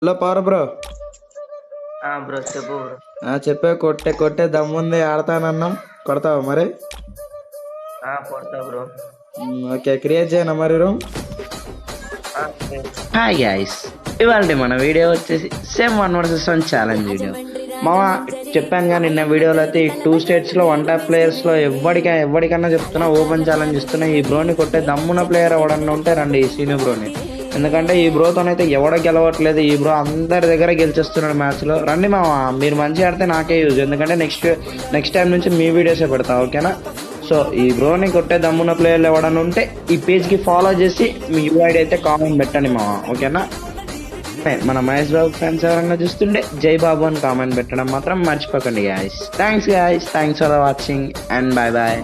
Hello power bro. Bro చెప్పు bro. చెప్పే కొట్టే కొట్టే దమ్ముంది ఆడతానన్నాం. కొడతావా మరి? కొడతా బ్రో. ఓకే, క్రియేట్ చేయనా మరి రూమ్? హాయ్ గైస్, ఇవాళ మన వీడియో వచ్చేసి సేమ్ 1 vs 1 ఛాలెంజ్ వీడియో. మామ చెప్పాను కానీ నిన్న వీడియోలో అయితే ఈ 2 స్టేట్స్లో 1 టాప్ ప్లేయర్స్లో ఎవరికన్నా చెప్తున్నా, ఓపెన్ ఛాలెంజ్ ఇస్తున్నా. ఈ బ్రోని కొట్టే దమ్మున ప్లేయర్ ఎవడన్నా ఉంటే రండి ఈ సీనియర్ బ్రోని. ఎందుకంటే ఈ బ్రోతోనైతే ఎవడ గెలవట్లేదు. ఈ బ్రో అందరి దగ్గర గెలిచేస్తున్నాడు మ్యాచ్లో. రండి మామ, మీరు మంచిగా ఆడితే నాకే యూజ్. ఎందుకంటే నెక్స్ట్ టైం నుంచి మీ వీడియోసే పెడతా, ఓకేనా? సో ఈ బ్రోని కొట్టే దమ్మున్న ప్లేయర్లు ఎవడన్నా ఉంటే ఈ పేజ్కి ఫాలో చేసి మీ యూఐడి అయితే కామెంట్ పెట్టండి మామ, ఓకేనా? మన మహేష్ బాబు ఫ్యాన్స్ ఎవరన్నా చూస్తుంటే జై బాబు అని కామెంట్ పెట్టడం మాత్రం మర్చిపోకండి guys. Thanks for watching and bye bye.